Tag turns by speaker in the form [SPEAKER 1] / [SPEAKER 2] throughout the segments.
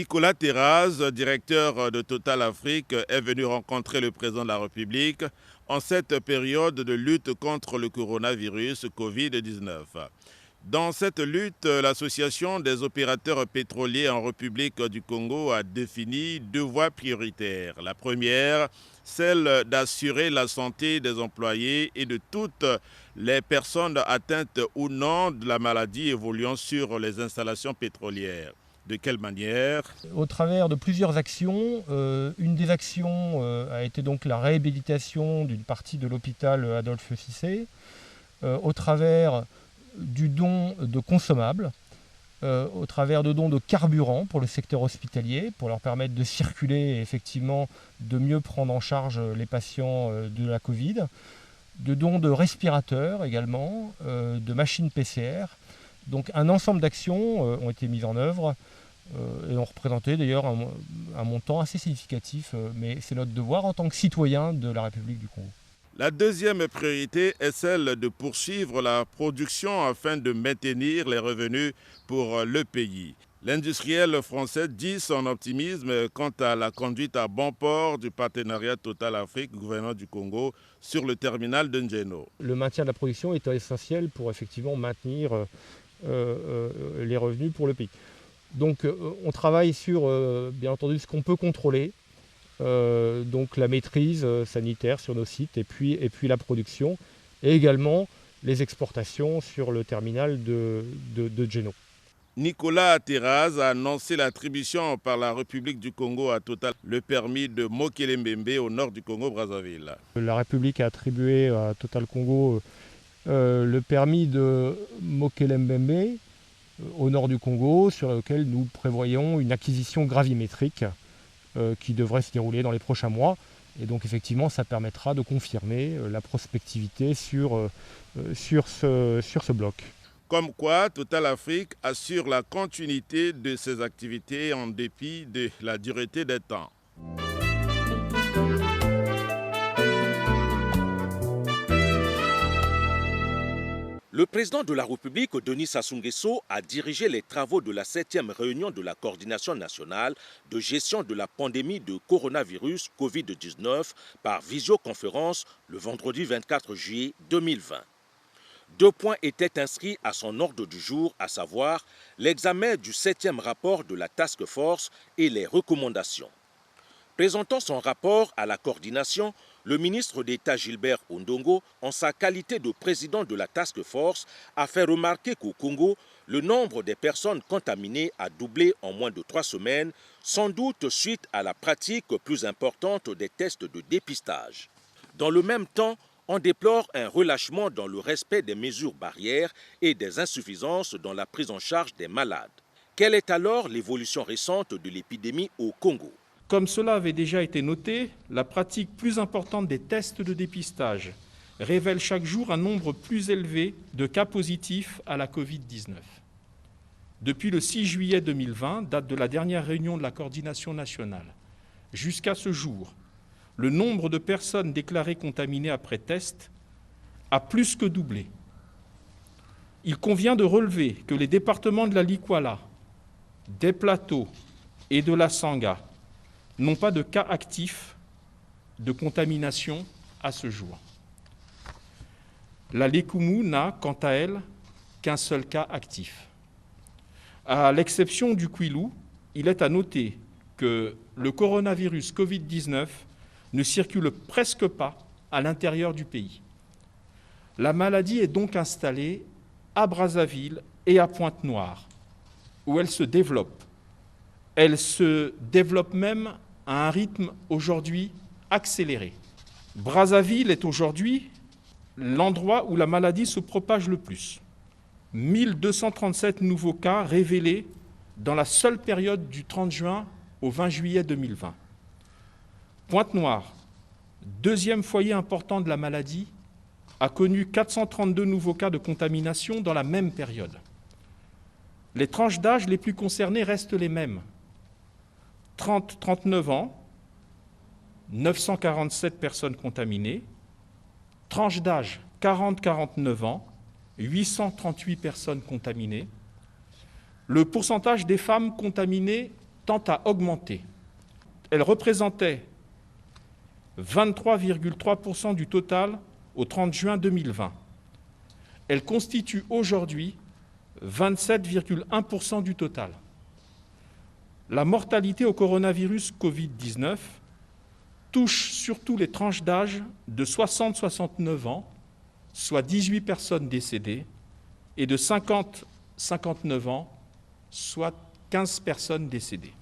[SPEAKER 1] Nicolas Terraz, directeur de Total Afrique, est venu rencontrer le président de la République en cette période de lutte contre le coronavirus Covid-19. Dans cette lutte, l'Association des opérateurs pétroliers en République du Congo a défini deux voies prioritaires. La première, celle d'assurer la santé des employés et de toutes les personnes atteintes ou non de la maladie évoluant sur les installations pétrolières. De quelle manière?
[SPEAKER 2] Au travers de plusieurs actions. Une des actions a été donc la réhabilitation d'une partie de l'hôpital Adolphe Cissé, au travers du don de consommables, au travers de dons de carburant pour le secteur hospitalier, pour leur permettre de circuler et effectivement de mieux prendre en charge les patients de la Covid, de dons de respirateurs également, de machines PCR. Donc un ensemble d'actions ont été mises en œuvre et ont représenté d'ailleurs un montant assez significatif, mais c'est notre devoir en tant que citoyen de la République du Congo.
[SPEAKER 1] La deuxième priorité est celle de poursuivre la production afin de maintenir les revenus pour le pays. L'industriel français dit son optimisme quant à la conduite à bon port du partenariat Total Afrique, gouvernement du Congo, sur le terminal de Njeno.
[SPEAKER 2] Le maintien de la production est essentiel pour effectivement maintenir les revenus pour le pays. Donc on travaille sur, bien entendu, ce qu'on peut contrôler, donc la maîtrise sanitaire sur nos sites et puis la production, et également les exportations sur le terminal de Njeno.
[SPEAKER 1] Nicolas Terraz a annoncé l'attribution par la République du Congo à Total le permis de Mokele-Mbembe au nord du Congo-Brazzaville.
[SPEAKER 2] La République a attribué à Total Congo le permis de Mokele-Mbembe au nord du Congo, sur lequel nous prévoyons une acquisition gravimétrique qui devrait se dérouler dans les prochains mois. Et donc effectivement, ça permettra de confirmer la prospectivité sur ce bloc.
[SPEAKER 1] Comme quoi, Total Afrique assure la continuité de ses activités en dépit de la dureté des temps.
[SPEAKER 3] Le président de la République, Denis Sassou Nguesso, a dirigé les travaux de la 7e réunion de la coordination nationale de gestion de la pandémie de coronavirus Covid-19 par visioconférence le vendredi 24 juillet 2020. Deux points étaient inscrits à son ordre du jour, à savoir l'examen du 7e rapport de la Task Force et les recommandations. Présentant son rapport à la coordination, le ministre d'État Gilbert Ondongo, en sa qualité de président de la Task Force, a fait remarquer qu'au Congo, le nombre des personnes contaminées a doublé en moins de 3 semaines, sans doute suite à la pratique plus importante des tests de dépistage. Dans le même temps, on déplore un relâchement dans le respect des mesures barrières et des insuffisances dans la prise en charge des malades. Quelle est alors l'évolution récente de l'épidémie au Congo ?
[SPEAKER 4] Comme cela avait déjà été noté, la pratique plus importante des tests de dépistage révèle chaque jour un nombre plus élevé de cas positifs à la Covid-19. Depuis le 6 juillet 2020, date de la dernière réunion de la coordination nationale, jusqu'à ce jour, le nombre de personnes déclarées contaminées après test a plus que doublé. Il convient de relever que les départements de la Likwala, des Plateaux et de la Sangha n'ont pas de cas actifs de contamination à ce jour. La Lekumu n'a, quant à elle, qu'un seul cas actif. À l'exception du Kwilu, il est à noter que le coronavirus Covid-19 ne circule presque pas à l'intérieur du pays. La maladie est donc installée à Brazzaville et à Pointe-Noire, où elle se développe. Elle se développe même à un rythme aujourd'hui accéléré. Brazzaville est aujourd'hui l'endroit où la maladie se propage le plus. 1237 nouveaux cas révélés dans la seule période du 30 juin au 20 juillet 2020. Pointe-Noire, deuxième foyer important de la maladie, a connu 432 nouveaux cas de contamination dans la même période. Les tranches d'âge les plus concernées restent les mêmes. 30-39 ans, 947 personnes contaminées. Tranche d'âge 40-49 ans, 838 personnes contaminées. Le pourcentage des femmes contaminées tend à augmenter. Elle représentait 23,3% du total au 30 juin 2020. Elle constitue aujourd'hui 27,1% du total. La mortalité au coronavirus Covid-19 touche surtout les tranches d'âge de 60-69 ans, soit 18 personnes décédées, et de 50-59 ans, soit 15 personnes décédées.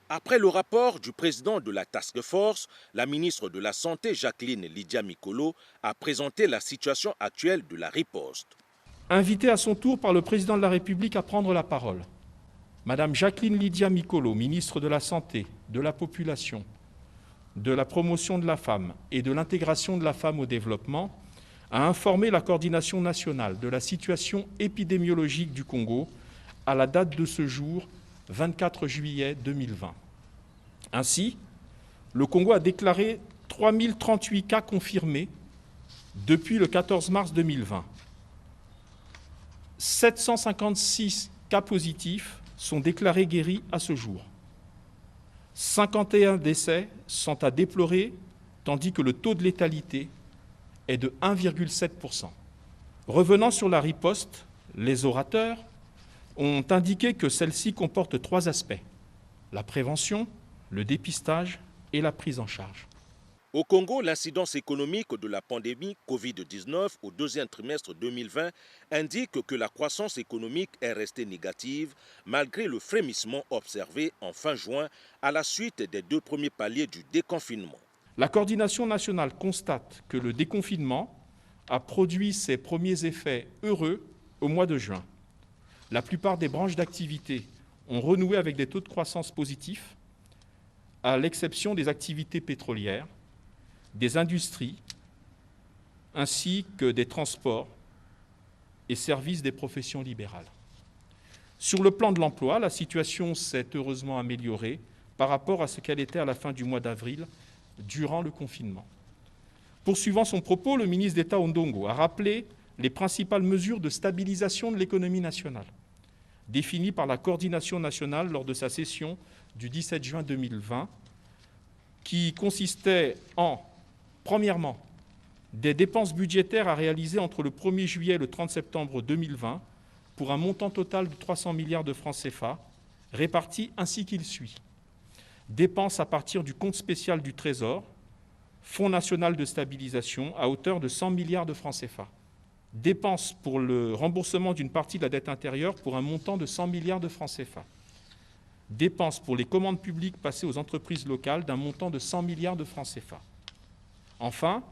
[SPEAKER 3] Après le rapport du président de la Task Force, la ministre de la Santé, Jacqueline Lydia Mikolo, a présenté la situation actuelle de la riposte.
[SPEAKER 4] Invitée à son tour par le président de la République à prendre la parole, Madame Jacqueline Lydia Mikolo, ministre de la Santé, de la Population, de la Promotion de la Femme et de l'Intégration de la Femme au Développement, a informé la coordination nationale de la situation épidémiologique du Congo à la date de ce jour, 24 juillet 2020. Ainsi, le Congo a déclaré 3038 cas confirmés depuis le 14 mars 2020. 756 cas positifs sont déclarés guéris à ce jour. 51 décès sont à déplorer, tandis que le taux de létalité est de 1,7%. Revenant sur la riposte, les orateurs ont indiqué que celle-ci comporte 3 aspects: la prévention, le dépistage et la prise en charge.
[SPEAKER 3] Au Congo, l'incidence économique de la pandémie Covid-19 au deuxième trimestre 2020 indique que la croissance économique est restée négative malgré le frémissement observé en fin juin à la suite des 2 premiers paliers du déconfinement.
[SPEAKER 4] La coordination nationale constate que le déconfinement a produit ses premiers effets heureux au mois de juin. La plupart des branches d'activité ont renoué avec des taux de croissance positifs, à l'exception des activités pétrolières, des industries, ainsi que des transports et services des professions libérales. Sur le plan de l'emploi, la situation s'est heureusement améliorée par rapport à ce qu'elle était à la fin du mois d'avril, durant le confinement. Poursuivant son propos, le ministre d'État Ondongo a rappelé les principales mesures de stabilisation de l'économie nationale, définies par la coordination nationale lors de sa session du 17 juin 2020, qui consistait en, premièrement, des dépenses budgétaires à réaliser entre le 1er juillet et le 30 septembre 2020 pour un montant total de 300 milliards de francs CFA, répartis ainsi qu'il suit. Dépenses à partir du compte spécial du Trésor, Fonds national de stabilisation, à hauteur de 100 milliards de francs CFA. Dépenses pour le remboursement d'une partie de la dette intérieure pour un montant de 100 milliards de francs CFA. Dépenses pour les commandes publiques passées aux entreprises locales d'un montant de 100 milliards de francs CFA. Enfin,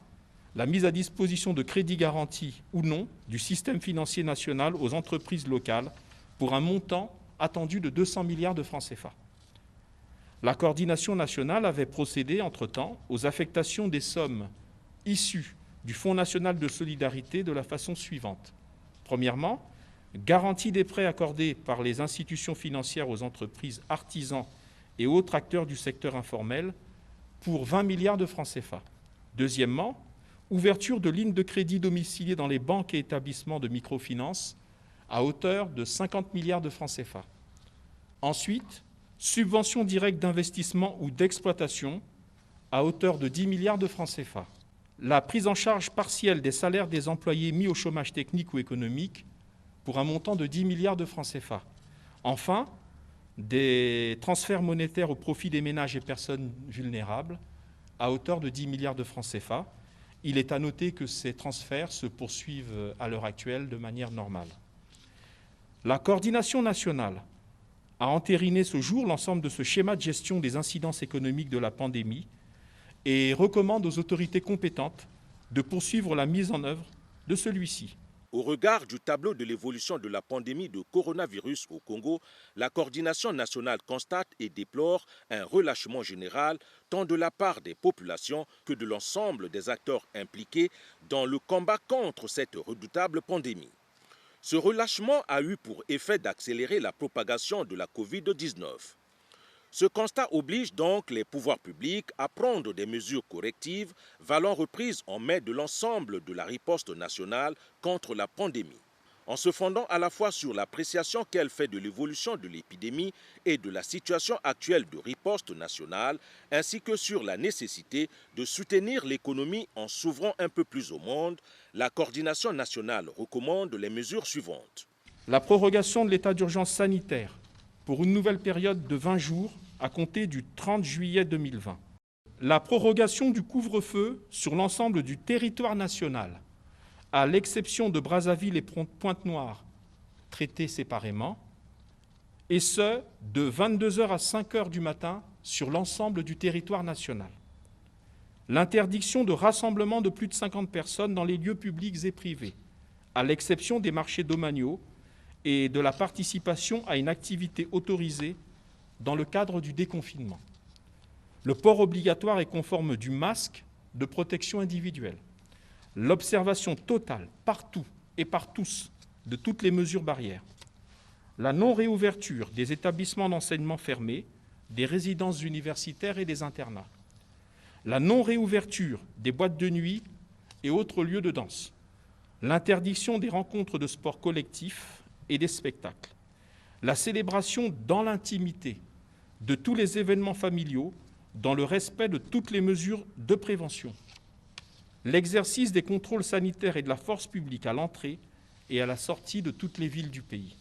[SPEAKER 4] la mise à disposition de crédits garantis ou non du système financier national aux entreprises locales pour un montant attendu de 200 milliards de francs CFA. La coordination nationale avait procédé, entre-temps, aux affectations des sommes issues du Fonds national de solidarité de la façon suivante. Premièrement, garantie des prêts accordés par les institutions financières aux entreprises, artisans et autres acteurs du secteur informel pour 20 milliards de francs CFA. Deuxièmement, ouverture de lignes de crédit domiciliées dans les banques et établissements de microfinance à hauteur de 50 milliards de francs CFA. Ensuite, subventions directes d'investissement ou d'exploitation à hauteur de 10 milliards de francs CFA. La prise en charge partielle des salaires des employés mis au chômage technique ou économique pour un montant de 10 milliards de francs CFA. Enfin, des transferts monétaires au profit des ménages et personnes vulnérables à hauteur de 10 milliards de francs CFA. Il est à noter que ces transferts se poursuivent à l'heure actuelle de manière normale. La coordination nationale a entériné ce jour l'ensemble de ce schéma de gestion des incidences économiques de la pandémie et recommande aux autorités compétentes de poursuivre la mise en œuvre de celui-ci.
[SPEAKER 3] Au regard du tableau de l'évolution de la pandémie de coronavirus au Congo, la coordination nationale constate et déplore un relâchement général tant de la part des populations que de l'ensemble des acteurs impliqués dans le combat contre cette redoutable pandémie. Ce relâchement a eu pour effet d'accélérer la propagation de la Covid-19. Ce constat oblige donc les pouvoirs publics à prendre des mesures correctives valant reprise en mai de l'ensemble de la riposte nationale contre la pandémie. en se fondant à la fois sur l'appréciation qu'elle fait de l'évolution de l'épidémie et de la situation actuelle de riposte nationale, ainsi que sur la nécessité de soutenir l'économie en s'ouvrant un peu plus au monde, la coordination nationale recommande les mesures suivantes.
[SPEAKER 4] La prorogation de l'état d'urgence sanitaire pour une nouvelle période de 20 jours à compter du 30 juillet 2020. La prorogation du couvre-feu sur l'ensemble du territoire national, à l'exception de Brazzaville et Pointe-Noire, traités séparément, et ce, de 22h à 5h du matin sur l'ensemble du territoire national. L'interdiction de rassemblement de plus de 50 personnes dans les lieux publics et privés, à l'exception des marchés domaniaux et de la participation à une activité autorisée dans le cadre du déconfinement. Le port obligatoire et conforme du masque de protection individuelle. L'observation totale, partout et par tous, de toutes les mesures barrières. La non-réouverture des établissements d'enseignement fermés, des résidences universitaires et des internats. La non-réouverture des boîtes de nuit et autres lieux de danse. L'interdiction des rencontres de sport collectifs et des spectacles. La célébration dans l'intimité de tous les événements familiaux dans le respect de toutes les mesures de prévention. L'exercice des contrôles sanitaires et de la force publique à l'entrée et à la sortie de toutes les villes du pays.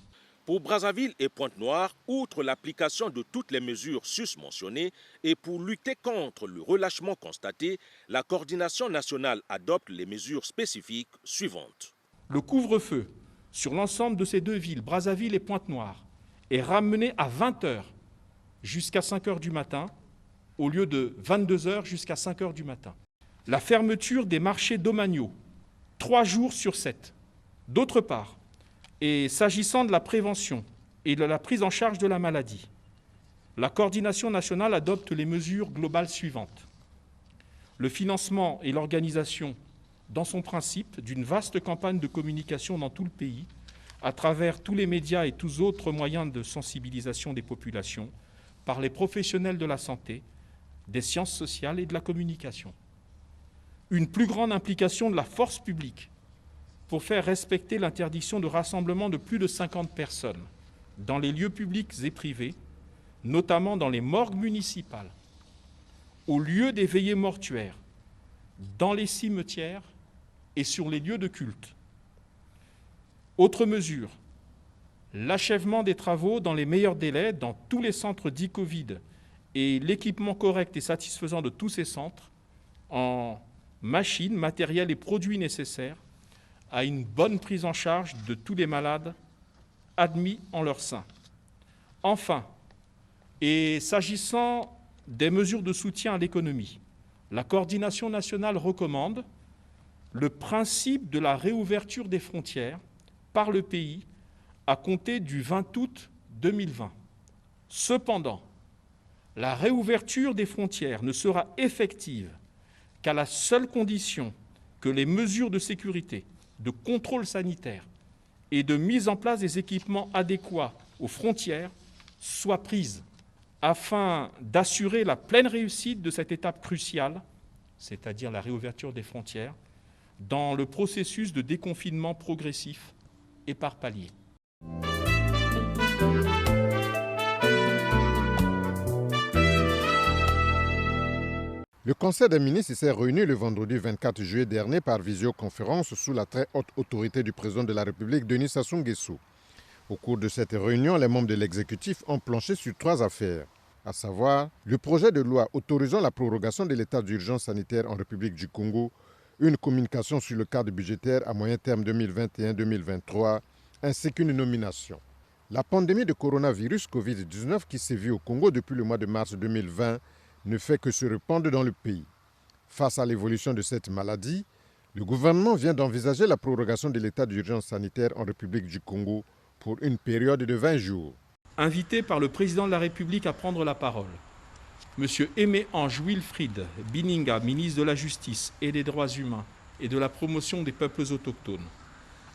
[SPEAKER 3] Pour Brazzaville et Pointe-Noire, outre l'application de toutes les mesures susmentionnées et pour lutter contre le relâchement constaté, la coordination nationale adopte les mesures spécifiques suivantes.
[SPEAKER 4] Le couvre-feu sur l'ensemble de ces deux villes, Brazzaville et Pointe-Noire, est ramené à 20h jusqu'à 5h du matin, au lieu de 22h jusqu'à 5h du matin. La fermeture des marchés domaniaux, 3 jours sur 7. D'autre part, et s'agissant de la prévention et de la prise en charge de la maladie, la coordination nationale adopte les mesures globales suivantes. Le financement et l'organisation, dans son principe, d'une vaste campagne de communication dans tout le pays, à travers tous les médias et tous autres moyens de sensibilisation des populations, par les professionnels de la santé, des sciences sociales et de la communication. Une plus grande implication de la force publique pour faire respecter l'interdiction de rassemblement de plus de 50 personnes dans les lieux publics et privés, notamment dans les morgues municipales, au lieu des veillées mortuaires, dans les cimetières et sur les lieux de culte. Autre mesure, l'achèvement des travaux dans les meilleurs délais dans tous les centres dits Covid et l'équipement correct et satisfaisant de tous ces centres en machines, matériel et produits nécessaires à une bonne prise en charge de tous les malades admis en leur sein. Enfin, et s'agissant des mesures de soutien à l'économie, la coordination nationale recommande le principe de la réouverture des frontières par le pays à compter du 20 août 2020. Cependant, la réouverture des frontières ne sera effective qu'à la seule condition que les mesures de sécurité, de contrôle sanitaire et de mise en place des équipements adéquats aux frontières soient prises afin d'assurer la pleine réussite de cette étape cruciale, c'est-à-dire la réouverture des frontières, dans le processus de déconfinement progressif et par palier.
[SPEAKER 5] Le Conseil des ministres s'est réuni le vendredi 24 juillet dernier par visioconférence sous la très haute autorité du président de la République, Denis Sassou Nguesso. Au cours de cette réunion, les membres de l'exécutif ont planché sur 3 affaires, à savoir le projet de loi autorisant la prorogation de l'état d'urgence sanitaire en République du Congo, une communication sur le cadre budgétaire à moyen terme 2021-2023, ainsi qu'une nomination. La pandémie de coronavirus Covid-19 qui sévit au Congo depuis le mois de mars 2020 ne fait que se répandre dans le pays. Face à l'évolution de cette maladie, le gouvernement vient d'envisager la prorogation de l'état d'urgence sanitaire en République du Congo pour une période de 20 jours.
[SPEAKER 4] Invité par le président de la République à prendre la parole, M. Aimé-Ange Wilfried Bininga, ministre de la Justice et des Droits humains et de la promotion des peuples autochtones,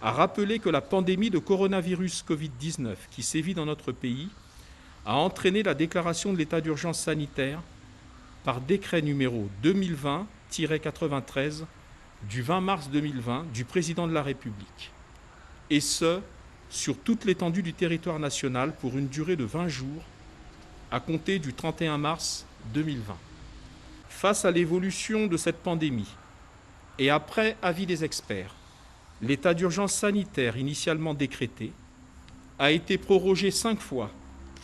[SPEAKER 4] a rappelé que la pandémie de coronavirus Covid-19 qui sévit dans notre pays a entraîné la déclaration de l'état d'urgence sanitaire par décret numéro 2020-93 du 20 mars 2020 du président de la République. et ce, sur toute l'étendue du territoire national pour une durée de 20 jours à compter du 31 mars 2020. Face à l'évolution de cette pandémie et après avis des experts, l'état d'urgence sanitaire initialement décrété a été prorogé 5 fois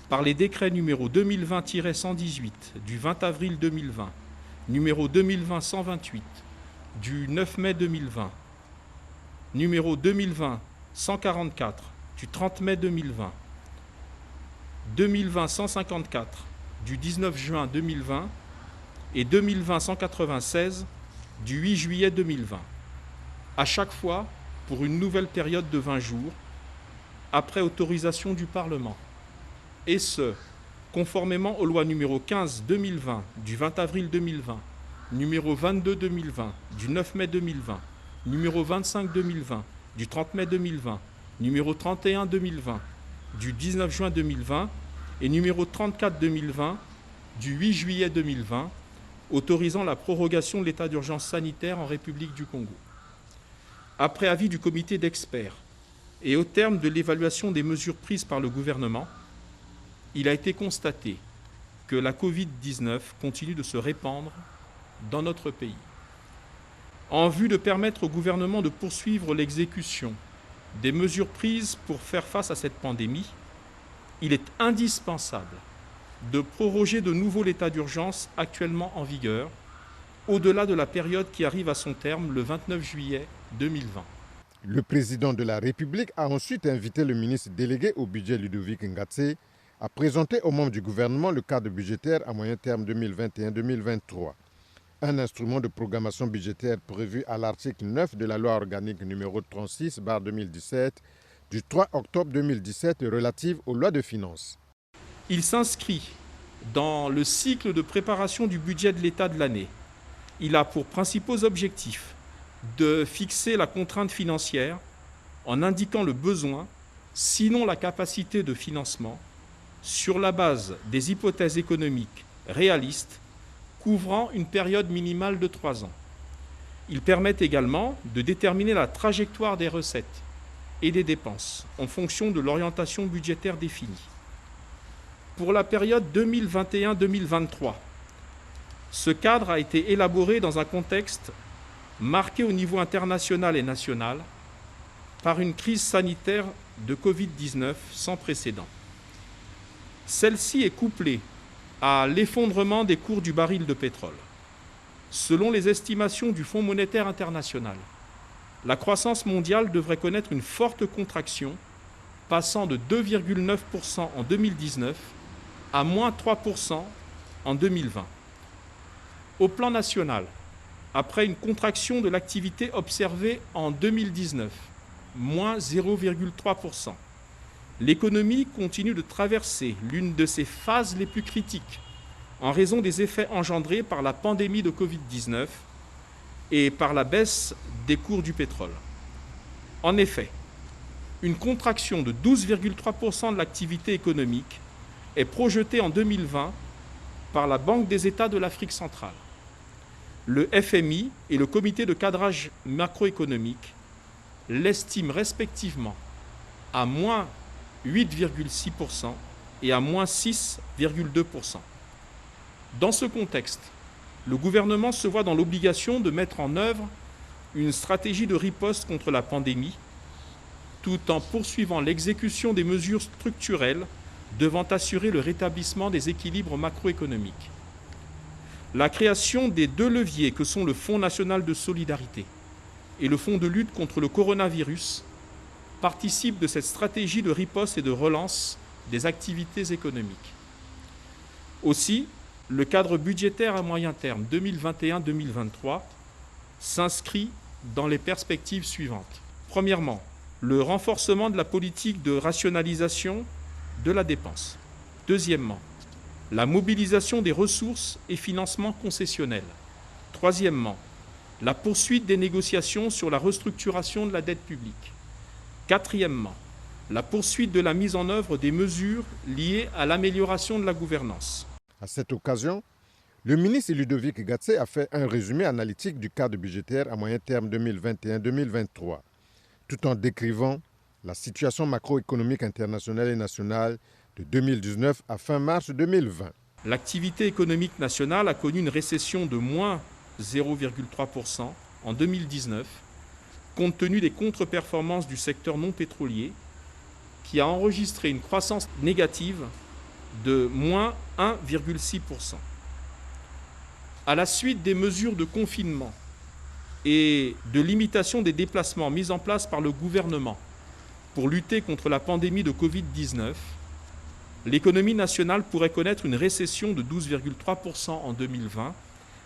[SPEAKER 4] par les décrets numéro 2020-118 du 20 avril 2020, numéro 2020-128 du 9 mai 2020, numéro 2020-144 du 30 mai 2020, 2020-154 du 19 juin 2020 et 2020-196 du 8 juillet 2020, à chaque fois pour une nouvelle période de 20 jours, après autorisation du Parlement, et ce, conformément aux lois numéro 15-2020 du 20 avril 2020, numéro 22-2020 du 9 mai 2020, numéro 25-2020 du 30 mai 2020, numéro 31-2020 du 19 juin 2020 et numéro 34-2020 du 8 juillet 2020, autorisant la prorogation de l'état d'urgence sanitaire en République du Congo. Après avis du comité d'experts et au terme de l'évaluation des mesures prises par le gouvernement, il a été constaté que la Covid-19 continue de se répandre dans notre pays. En vue de permettre au gouvernement de poursuivre l'exécution des mesures prises pour faire face à cette pandémie, il est indispensable de proroger de nouveau l'état d'urgence actuellement en vigueur, au-delà de la période qui arrive à son terme le 29 juillet 2020.
[SPEAKER 5] Le président de la République a ensuite invité le ministre délégué au budget Ludovic Ngatse à présenter aux membres du gouvernement le cadre budgétaire à moyen terme 2021-2023. Un instrument de programmation budgétaire prévu à l'article 9 de la loi organique numéro 36/2017 du 3 octobre 2017 relative aux lois de finances.
[SPEAKER 4] Il s'inscrit dans le cycle de préparation du budget de l'État de l'année. Il a pour principaux objectifs de fixer la contrainte financière en indiquant le besoin, sinon la capacité de financement, sur la base des hypothèses économiques réalistes couvrant une période minimale de 3 ans. Il permet également de déterminer la trajectoire des recettes et des dépenses en fonction de l'orientation budgétaire définie. Pour la période 2021-2023, ce cadre a été élaboré dans un contexte marqué au niveau international et national par une crise sanitaire de Covid-19 sans précédent. Celle-ci est couplée à l'effondrement des cours du baril de pétrole. Selon les estimations du Fonds monétaire international, la croissance mondiale devrait connaître une forte contraction, passant de 2,9% en 2019 à moins 3% en 2020. Au plan national, après une contraction de l'activité observée en 2019, moins 0,3%, l'économie continue de traverser l'une de ses phases les plus critiques en raison des effets engendrés par la pandémie de Covid-19 et par la baisse des cours du pétrole. En effet, une contraction de 12,3% de l'activité économique est projetée en 2020 par la Banque des États de l'Afrique centrale. Le FMI et le Comité de cadrage macroéconomique l'estiment respectivement à moins 8,6% et à moins 6,2%. Dans ce contexte, le gouvernement se voit dans l'obligation de mettre en œuvre une stratégie de riposte contre la pandémie, tout en poursuivant l'exécution des mesures structurelles devant assurer le rétablissement des équilibres macroéconomiques. La création des 2 leviers que sont le Fonds national de solidarité et le Fonds de lutte contre le coronavirus participe de cette stratégie de riposte et de relance des activités économiques. Aussi, le cadre budgétaire à moyen terme 2021-2023 s'inscrit dans les perspectives suivantes. Premièrement, le renforcement de la politique de rationalisation de la dépense. Deuxièmement, la mobilisation des ressources et financements concessionnels. Troisièmement, la poursuite des négociations sur la restructuration de la dette publique. Quatrièmement, la poursuite de la mise en œuvre des mesures liées à l'amélioration de la gouvernance.
[SPEAKER 5] À cette occasion, le ministre Ludovic Ngatse a fait un résumé analytique du cadre budgétaire à moyen terme 2021-2023, tout en décrivant la situation macroéconomique internationale et nationale de 2019 à fin mars 2020.
[SPEAKER 4] L'activité économique nationale a connu une récession de moins 0,3% en 2019, compte tenu des contre-performances du secteur non pétrolier, qui a enregistré une croissance négative de moins 1,6%. À la suite des mesures de confinement et de limitation des déplacements mises en place par le gouvernement pour lutter contre la pandémie de Covid-19, l'économie nationale pourrait connaître une récession de 12,3% en 2020,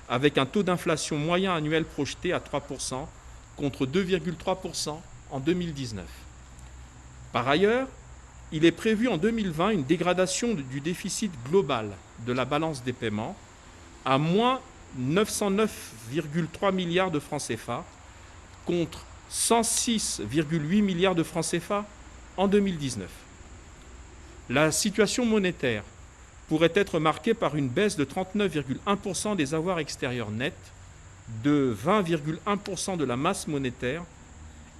[SPEAKER 4] avec un taux d'inflation moyen annuel projeté à 3% contre 2,3% en 2019. Par ailleurs, il est prévu en 2020 une dégradation du déficit global de la balance des paiements à moins 909,3 milliards de francs CFA contre 106,8 milliards de francs CFA en 2019. La situation monétaire pourrait être marquée par une baisse de 39,1% des avoirs extérieurs nets, de 20,1% de la masse monétaire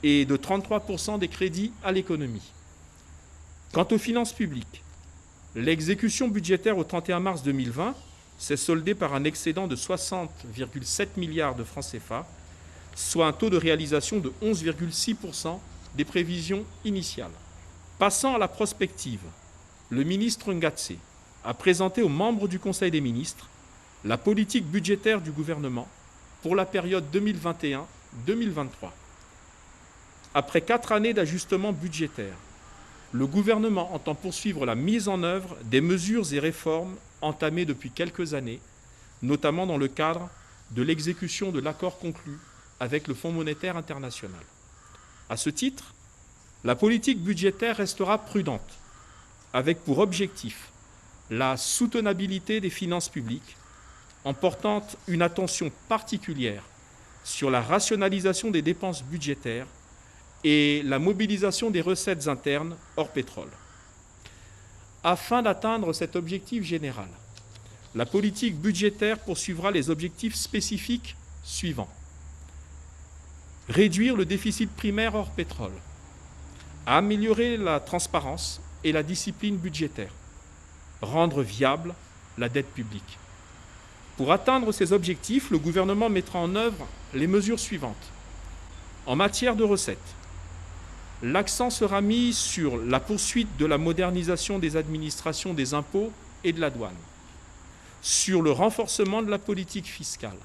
[SPEAKER 4] et de 33% des crédits à l'économie. Quant aux finances publiques, l'exécution budgétaire au 31 mars 2020 s'est soldée par un excédent de 60,7 milliards de francs CFA, soit un taux de réalisation de 11,6% des prévisions initiales. Passant à la prospective, le ministre Ngatse a présenté aux membres du Conseil des ministres la politique budgétaire du gouvernement pour la période 2021-2023. Après 4 années d'ajustement budgétaire, le gouvernement entend poursuivre la mise en œuvre des mesures et réformes entamées depuis quelques années, notamment dans le cadre de l'exécution de l'accord conclu avec le Fonds monétaire international. À ce titre, la politique budgétaire restera prudente, avec pour objectif la soutenabilité des finances publiques, en portant une attention particulière sur la rationalisation des dépenses budgétaires et la mobilisation des recettes internes hors pétrole. Afin d'atteindre cet objectif général, la politique budgétaire poursuivra les objectifs spécifiques suivants. Réduire le déficit primaire hors pétrole, améliorer la transparence et la discipline budgétaire, rendre viable la dette publique. Pour atteindre ces objectifs, le gouvernement mettra en œuvre les mesures suivantes. En matière de recettes, l'accent sera mis sur la poursuite de la modernisation des administrations des impôts et de la douane, sur le renforcement de la politique fiscale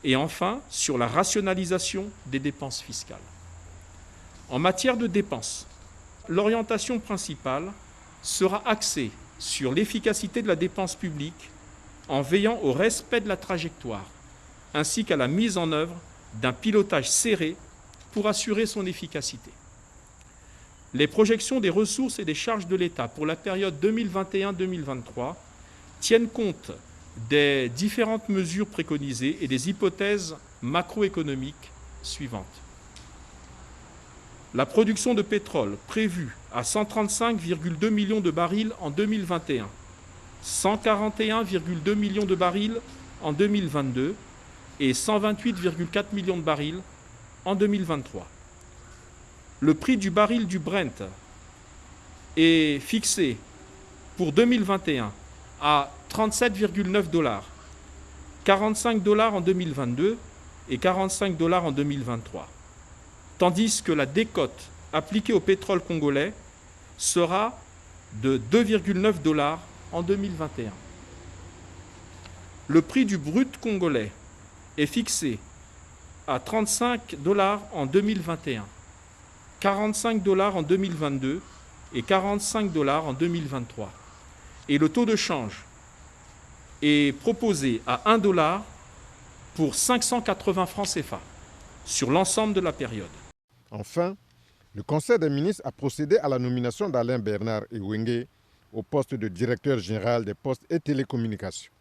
[SPEAKER 4] et enfin sur la rationalisation des dépenses fiscales. En matière de dépenses, l'orientation principale sera axée sur l'efficacité de la dépense publique en veillant au respect de la trajectoire ainsi qu'à la mise en œuvre d'un pilotage serré pour assurer son efficacité. Les projections des ressources et des charges de l'État pour la période 2021-2023 tiennent compte des différentes mesures préconisées et des hypothèses macroéconomiques suivantes. La production de pétrole prévue à 135,2 millions de barils en 2021, 141,2 millions de barils en 2022 et 128,4 millions de barils en 2023. Le prix du baril du Brent est fixé pour 2021 à 37,9 $, 45 $ en 2022 et 45 $ en 2023. Tandis que la décote appliquée au pétrole congolais sera de 2,9 $ en 2021. Le prix du brut congolais est fixé à 35 $ en 2021, 45 $ en 2022 et 45 $ en 2023. Et le taux de change est proposé à 1 $ pour 580 francs CFA sur l'ensemble de la période.
[SPEAKER 5] Enfin, le Conseil des ministres a procédé à la nomination d'Alain Bernard Ewenge au poste de directeur général des postes et télécommunications.